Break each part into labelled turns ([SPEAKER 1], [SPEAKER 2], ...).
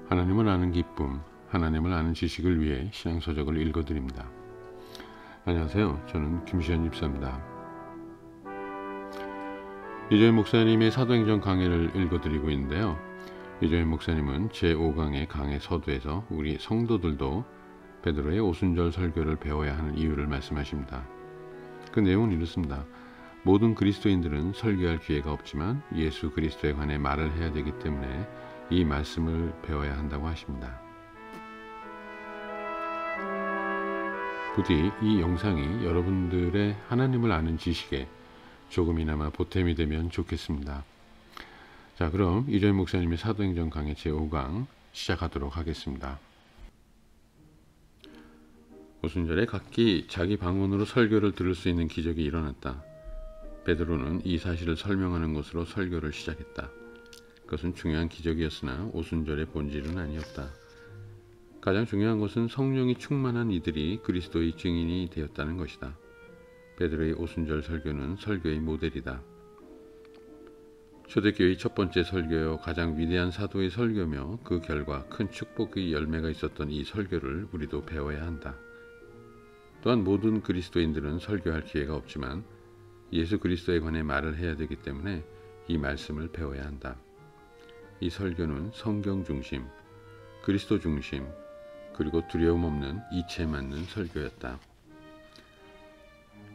[SPEAKER 1] 하나님을 아는 기쁨, 하나님을 아는 지식을 위해 신앙서적을 읽어드립니다. 안녕하세요. 저는 김시현 집사입니다. 이조연 목사님의 사도행전 강해를 읽어드리고 있는데요. 이조연 목사님은 제5강의 강해 서두에서 우리 성도들도 베드로의 오순절 설교를 배워야 하는 이유를 말씀하십니다. 그 내용은 이렇습니다. 모든 그리스도인들은 설교할 기회가 없지만 예수 그리스도에 관해 말을 해야 되기 때문에 이 말씀을 배워야 한다고 하십니다. 부디 이 영상이 여러분들의 하나님을 아는 지식에 조금이나마 보탬이 되면 좋겠습니다. 자, 그럼 이조연 목사님의 사도행전 강해 제5강 시작하도록 하겠습니다. 오순절에 각기 자기 방언으로 설교를 들을 수 있는 기적이 일어났다. 베드로는 이 사실을 설명하는 것으로 설교를 시작했다. 그것은 중요한 기적이었으나 오순절의 본질은 아니었다. 가장 중요한 것은 성령이 충만한 이들이 그리스도의 증인이 되었다는 것이다. 베드로의 오순절 설교는 설교의 모델이다. 초대교회의 첫 번째 설교요 가장 위대한 사도의 설교며 그 결과 큰 축복의 열매가 있었던 이 설교를 우리도 배워야 한다. 또한 모든 그리스도인들은 설교할 기회가 없지만 예수 그리스도에 관해 말을 해야 되기 때문에 이 말씀을 배워야 한다. 이 설교는 성경 중심, 그리스도 중심, 그리고 두려움 없는 이치에 맞는 설교였다.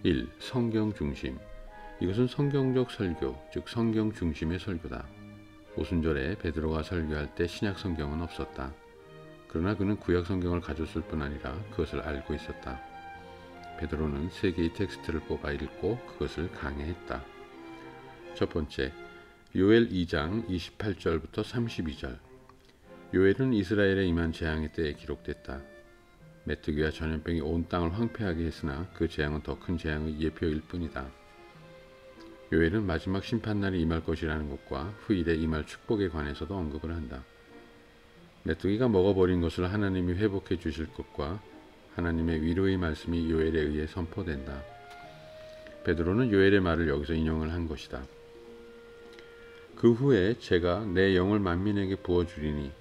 [SPEAKER 1] 1. 성경 중심. 이것은 성경적 설교, 즉 성경 중심의 설교다. 오순절에 베드로가 설교할 때 신약 성경은 없었다. 그러나 그는 구약 성경을 가졌을 뿐 아니라 그것을 알고 있었다. 베드로는 세 개의 텍스트를 뽑아 읽고 그것을 강해했다. 첫 번째, 요엘 2장 28절부터 32절. 요엘은 이스라엘에 임한 재앙의 때에 기록됐다. 메뚜기와 전염병이 온 땅을 황폐하게 했으나 그 재앙은 더 큰 재앙의 예표일 뿐이다. 요엘은 마지막 심판날이 임할 것이라는 것과 후일에 임할 축복에 관해서도 언급을 한다. 메뚜기가 먹어버린 것을 하나님이 회복해 주실 것과 하나님의 위로의 말씀이 요엘에 의해 선포된다. 베드로는 요엘의 말을 여기서 인용을 한 것이다. 그 후에 제가 내 영을 만민에게 부어주리니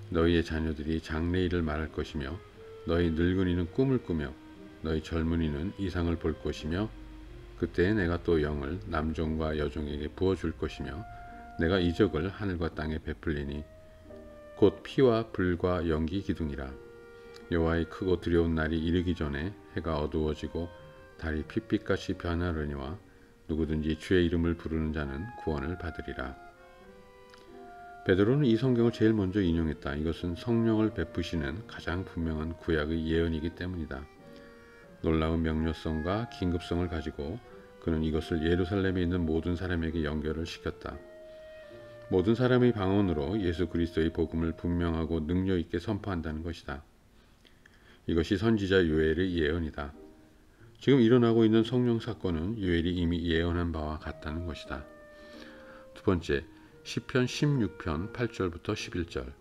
[SPEAKER 1] 너희의 자녀들이 장래일을 말할 것이며 너희 늙은이는 꿈을 꾸며 너희 젊은이는 이상을 볼 것이며 그때에 내가 또 영을 남종과 여종에게 부어줄 것이며 내가 이적을 하늘과 땅에 베풀리니 곧 피와 불과 연기 기둥이라. 여호와의 크고 두려운 날이 이르기 전에 해가 어두워지고 달이 핏빛같이 변하려니와 누구든지 주의 이름을 부르는 자는 구원을 받으리라. 베드로는 이 성경을 제일 먼저 인용했다. 이것은 성령을 베푸시는 가장 분명한 구약의 예언이기 때문이다. 놀라운 명료성과 긴급성을 가지고 그는 이것을 예루살렘에 있는 모든 사람에게 연결을 시켰다. 모든 사람의 방언으로 예수 그리스도의 복음을 분명하고 능력 있게 선포한다는 것이다. 이것이 선지자 요엘의 예언이다. 지금 일어나고 있는 성령 사건은 요엘이 이미 예언한 바와 같다는 것이다. 두 번째, 시편 16편 8절부터 11절.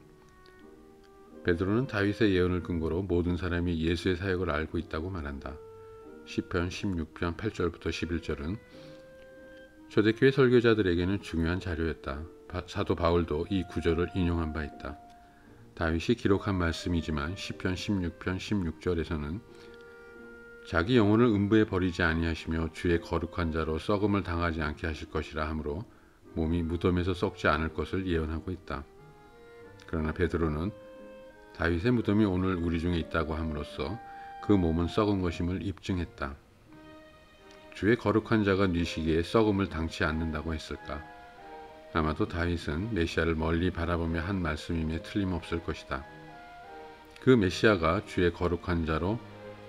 [SPEAKER 1] 베드로는 다윗의 예언을 근거로 모든 사람이 예수의 사역을 알고 있다고 말한다. 시편 16편 8절부터 11절은 초대교회 설교자들에게는 중요한 자료였다. 사도 바울도 이 구절을 인용한 바 있다. 다윗이 기록한 말씀이지만 시편 16편 16절에서는 자기 영혼을 음부에 버리지 아니하시며 주의 거룩한 자로 썩음을 당하지 않게 하실 것이라 하므로 몸이 무덤에서 썩지 않을 것을 예언하고 있다. 그러나 베드로는 다윗의 무덤이 오늘 우리 중에 있다고 함으로써 그 몸은 썩은 것임을 입증했다. 주의 거룩한 자가 네 시기에 썩음을 당치 않는다고 했을까? 아마도 다윗은 메시아를 멀리 바라보며 한 말씀임에 틀림없을 것이다. 그 메시아가 주의 거룩한 자로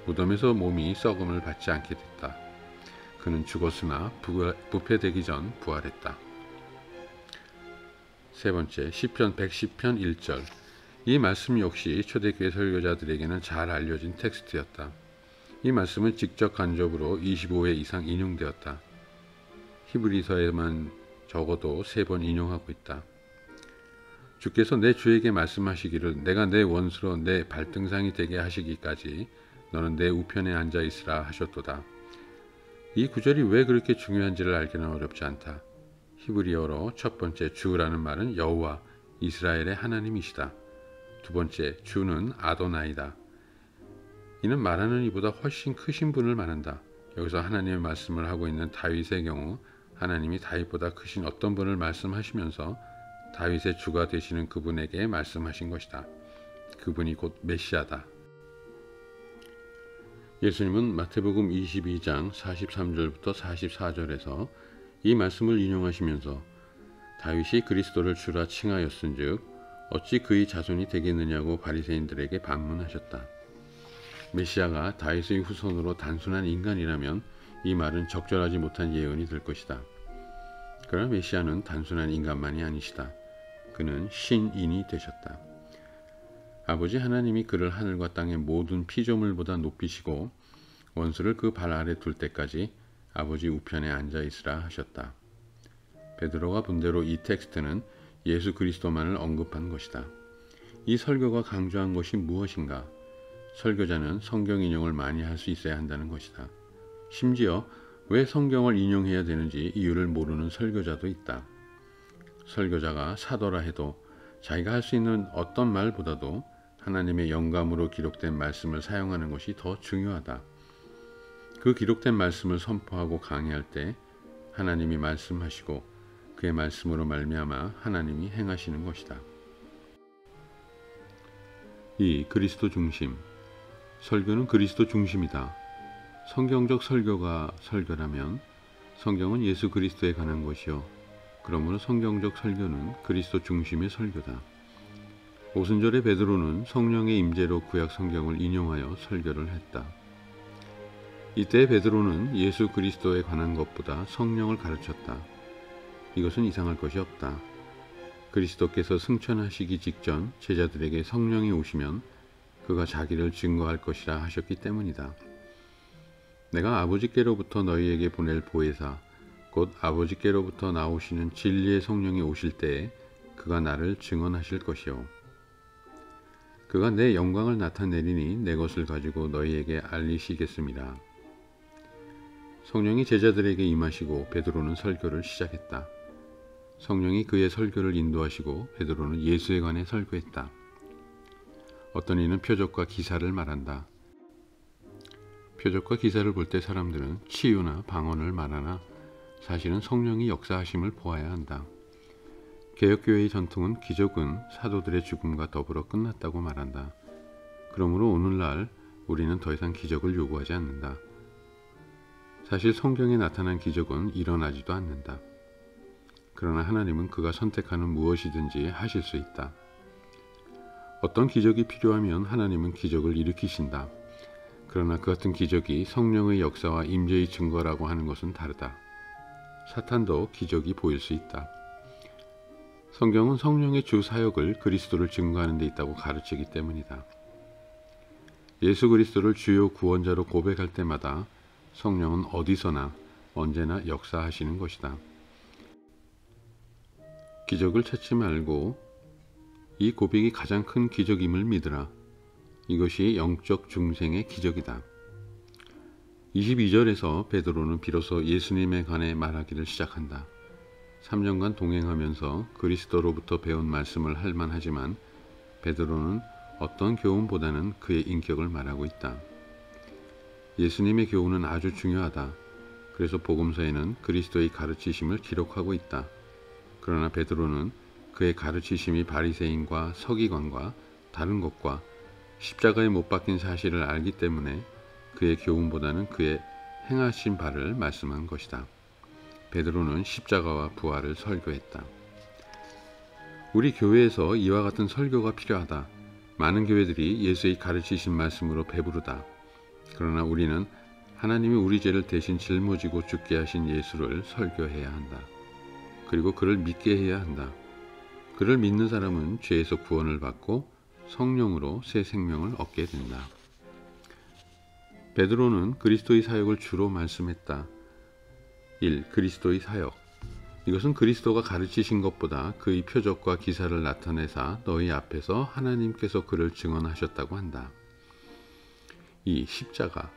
[SPEAKER 1] 무덤에서 몸이 썩음을 받지 않게 됐다. 그는 죽었으나 부패되기 전 부활했다. 세 번째, 시편 110편 1절. 이 말씀 역시 초대교회 설교자들에게는 잘 알려진 텍스트였다. 이 말씀은 직접 간접으로 25회 이상 인용되었다. 히브리서에만 적어도 3번 인용하고 있다. 주께서 내 주에게 말씀하시기를 내가 내 원수로 내 발등상이 되게 하시기까지 너는 내 우편에 앉아 있으라 하셨도다. 이 구절이 왜 그렇게 중요한지를 알기는 어렵지 않다. 히브리어로 첫 번째 주라는 말은 여호와 이스라엘의 하나님이시다. 두 번째, 주는 아도나이다. 이는 말하는 이보다 훨씬 크신 분을 말한다. 여기서 하나님의 말씀을 하고 있는 다윗의 경우 하나님이 다윗보다 크신 어떤 분을 말씀하시면서 다윗의 주가 되시는 그분에게 말씀하신 것이다. 그분이 곧 메시아다. 예수님은 마태복음 22장 43절부터 44절에서 이 말씀을 인용하시면서 다윗이 그리스도를 주라 칭하였은즉 어찌 그의 자손이 되겠느냐고 바리새인들에게 반문하셨다. 메시아가 다윗의 후손으로 단순한 인간이라면 이 말은 적절하지 못한 예언이 될 것이다. 그러나 메시아는 단순한 인간만이 아니시다. 그는 신인이 되셨다. 아버지 하나님이 그를 하늘과 땅의 모든 피조물보다 높이시고 원수를 그 발 아래 둘 때까지 아버지 우편에 앉아 있으라 하셨다. 베드로가 본 대로 이 텍스트는 예수 그리스도만을 언급한 것이다. 이 설교가 강조한 것이 무엇인가? 설교자는 성경 인용을 많이 할 수 있어야 한다는 것이다. 심지어 왜 성경을 인용해야 되는지 이유를 모르는 설교자도 있다. 설교자가 사도라 해도 자기가 할 수 있는 어떤 말보다도 하나님의 영감으로 기록된 말씀을 사용하는 것이 더 중요하다. 그 기록된 말씀을 선포하고 강의할 때 하나님이 말씀하시고 그의 말씀으로 말미암아 하나님이 행하시는 것이다. 이 그리스도 중심. 설교는 그리스도 중심이다. 성경적 설교가 설교라면 성경은 예수 그리스도에 관한 것이요. 그러므로 성경적 설교는 그리스도 중심의 설교다. 오순절에 베드로는 성령의 임재로 구약 성경을 인용하여 설교를 했다. 이때 베드로는 예수 그리스도에 관한 것보다 성령을 가르쳤다. 이것은 이상할 것이 없다. 그리스도께서 승천하시기 직전 제자들에게 성령이 오시면 그가 자기를 증거할 것이라 하셨기 때문이다. 내가 아버지께로부터 너희에게 보낼 보혜사 곧 아버지께로부터 나오시는 진리의 성령이 오실 때에 그가 나를 증언하실 것이요. 그가 내 영광을 나타내리니 내 것을 가지고 너희에게 알리시겠습니다. 성령이 제자들에게 임하시고 베드로는 설교를 시작했다. 성령이 그의 설교를 인도하시고 베드로는 예수에 관해 설교했다. 어떤 이는 표적과 기사를 말한다. 표적과 기사를 볼 때 사람들은 치유나 방언을 말하나 사실은 성령이 역사하심을 보아야 한다. 개혁교회의 전통은 기적은 사도들의 죽음과 더불어 끝났다고 말한다. 그러므로 오늘날 우리는 더 이상 기적을 요구하지 않는다. 사실 성경에 나타난 기적은 일어나지도 않는다. 그러나 하나님은 그가 선택하는 무엇이든지 하실 수 있다. 어떤 기적이 필요하면 하나님은 기적을 일으키신다. 그러나 그 같은 기적이 성령의 역사와 임재의 증거라고 하는 것은 다르다. 사탄도 기적이 보일 수 있다. 성경은 성령의 주 사역을 그리스도를 증거하는 데 있다고 가르치기 때문이다. 예수 그리스도를 주요 구원자로 고백할 때마다 성령은 어디서나 언제나 역사하시는 것이다. 기적을 찾지 말고 이 고백이 가장 큰 기적임을 믿으라. 이것이 영적 중생의 기적이다. 22절에서 베드로는 비로소 예수님에 관해 말하기를 시작한다. 3년간 동행하면서 그리스도로부터 배운 말씀을 할 만하지만 베드로는 어떤 교훈보다는 그의 인격을 말하고 있다. 예수님의 교훈은 아주 중요하다. 그래서 복음서에는 그리스도의 가르치심을 기록하고 있다. 그러나 베드로는 그의 가르치심이 바리새인과 서기관과 다른 것과 십자가에 못 박힌 사실을 알기 때문에 그의 교훈보다는 그의 행하신 바를 말씀한 것이다. 베드로는 십자가와 부활을 설교했다. 우리 교회에서 이와 같은 설교가 필요하다. 많은 교회들이 예수의 가르치신 말씀으로 배부르다. 그러나 우리는 하나님이 우리 죄를 대신 짊어지고 죽게 하신 예수를 설교해야 한다. 그리고 그를 믿게 해야 한다. 그를 믿는 사람은 죄에서 구원을 받고 성령으로 새 생명을 얻게 된다. 베드로는 그리스도의 사역을 주로 말씀했다. 1. 그리스도의 사역. 이것은 그리스도가 가르치신 것보다 그의 표적과 기사를 나타내사 너희 앞에서 하나님께서 그를 증언하셨다고 한다. 2. 십자가.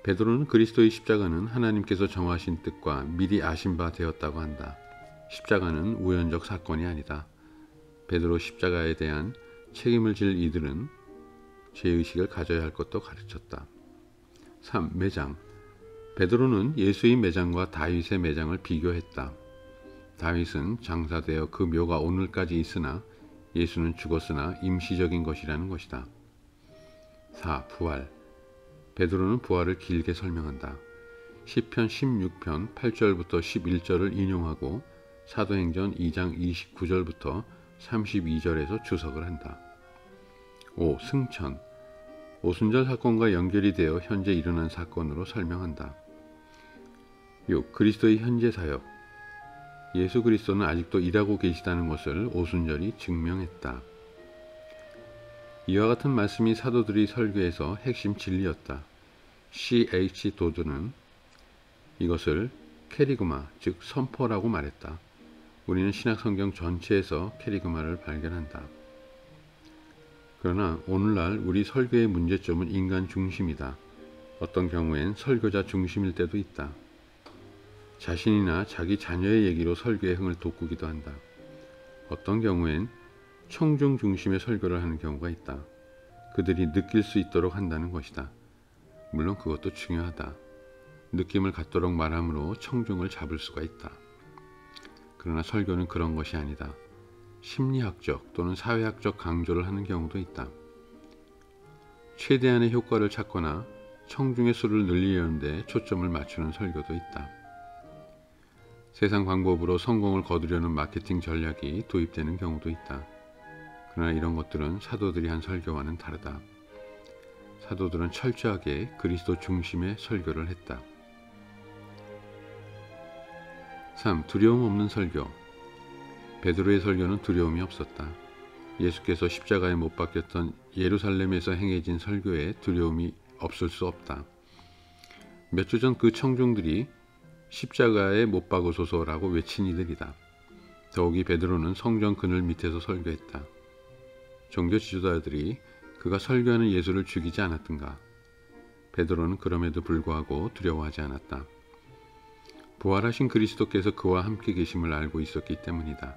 [SPEAKER 1] 베드로는 그리스도의 십자가는 하나님께서 정하신 뜻과 미리 아신 바 되었다고 한다. 십자가는 우연적 사건이 아니다. 베드로 십자가에 대한 책임을 질 이들은 죄의식을 가져야 할 것도 가르쳤다. 3. 매장. 베드로는 예수의 매장과 다윗의 매장을 비교했다. 다윗은 장사되어 그 묘가 오늘까지 있으나 예수는 죽었으나 임시적인 것이라는 것이다. 4. 부활. 베드로는 부활을 길게 설명한다. 시편 16편 8절부터 11절을 인용하고 사도행전 2장 29절부터 32절에서 주석을 한다. 5. 승천. 오순절 사건과 연결이 되어 현재 일어난 사건으로 설명한다. 6. 그리스도의 현재 사역. 예수 그리스도는 아직도 일하고 계시다는 것을 오순절이 증명했다. 이와 같은 말씀이 사도들의 설교에서 핵심 진리였다. C.H. 도드는 이것을 캐리그마, 즉 선포라고 말했다. 우리는 신약성경 전체에서 캐리그마를 발견한다. 그러나 오늘날 우리 설교의 문제점은 인간 중심이다. 어떤 경우엔 설교자 중심일 때도 있다. 자신이나 자기 자녀의 얘기로 설교의 흥을 돋구기도 한다. 어떤 경우엔 청중 중심의 설교를 하는 경우가 있다. 그들이 느낄 수 있도록 한다는 것이다. 물론 그것도 중요하다. 느낌을 갖도록 말함으로 청중을 잡을 수가 있다. 그러나 설교는 그런 것이 아니다. 심리학적 또는 사회학적 강조를 하는 경우도 있다. 최대한의 효과를 찾거나 청중의 수를 늘리려는 데 초점을 맞추는 설교도 있다. 세상 방법으로 성공을 거두려는 마케팅 전략이 도입되는 경우도 있다. 그러나 이런 것들은 사도들이 한 설교와는 다르다. 사도들은 철저하게 그리스도 중심의 설교를 했다. 3. 두려움 없는 설교. 베드로의 설교는 두려움이 없었다. 예수께서 십자가에 못 박혔던 예루살렘에서 행해진 설교에 두려움이 없을 수 없다. 몇 주 전 그 청중들이 십자가에 못 박으소서라고 외친 이들이다. 더욱이 베드로는 성전 그늘 밑에서 설교했다. 종교 지도자들이 그가 설교하는 예수를 죽이지 않았던가? 베드로는 그럼에도 불구하고 두려워하지 않았다. 부활하신 그리스도께서 그와 함께 계심을 알고 있었기 때문이다.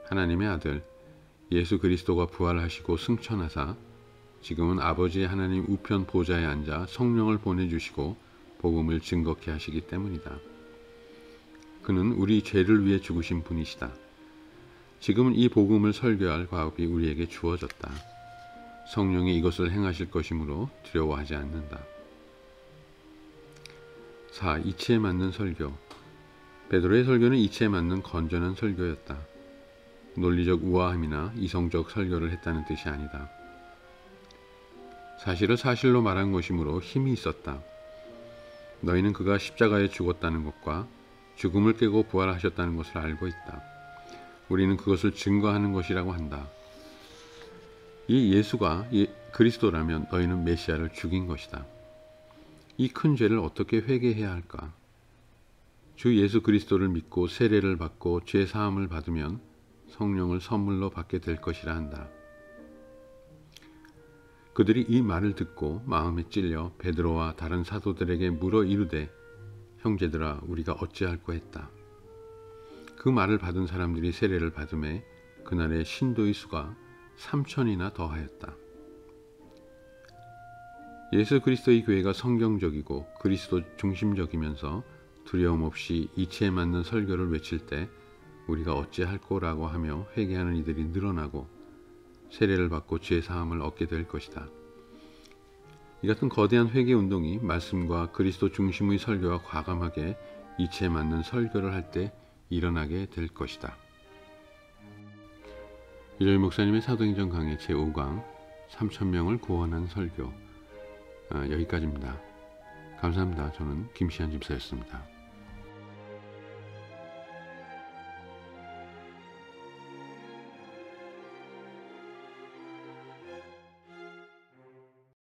[SPEAKER 1] 하나님의 아들 예수 그리스도가 부활하시고 승천하사 지금은 아버지의 하나님 우편 보좌에 앉아 성령을 보내주시고 복음을 증거케 하시기 때문이다. 그는 우리 죄를 위해 죽으신 분이시다. 지금은 이 복음을 설교할 과업이 우리에게 주어졌다. 성령이 이것을 행하실 것이므로 두려워하지 않는다. 4. 이치에 맞는 설교. 베드로의 설교는 이치에 맞는 건전한 설교였다. 논리적 우아함이나 이성적 설교를 했다는 뜻이 아니다. 사실을 사실로 말한 것이므로 힘이 있었다. 너희는 그가 십자가에 죽었다는 것과 죽음을 깨고 부활하셨다는 것을 알고 있다. 우리는 그것을 증거하는 것이라고 한다. 이 예수가 그리스도라면 너희는 메시아를 죽인 것이다. 이 큰 죄를 어떻게 회개해야 할까? 주 예수 그리스도를 믿고 세례를 받고 죄 사함을 받으면 성령을 선물로 받게 될 것이라 한다. 그들이 이 말을 듣고 마음에 찔려 베드로와 다른 사도들에게 물어 이르되 형제들아 우리가 어찌할꼬 했다. 그 말을 받은 사람들이 세례를 받음에 그날의 신도의 수가 3,000이나 더하였다. 예수 그리스도의 교회가 성경적이고 그리스도 중심적이면서 두려움 없이 이치에 맞는 설교를 외칠 때 우리가 어찌할꼬라고 하며 회개하는 이들이 늘어나고 세례를 받고 죄 사함을 얻게 될 것이다. 이 같은 거대한 회개 운동이 말씀과 그리스도 중심의 설교와 과감하게 이치에 맞는 설교를 할 때 일어나게 될 것이다. 이조일 목사님의 사도행전 강해 제5강 3,000명을 구원한 설교 여기까지입니다. 감사합니다. 저는 김시한 집사였습니다.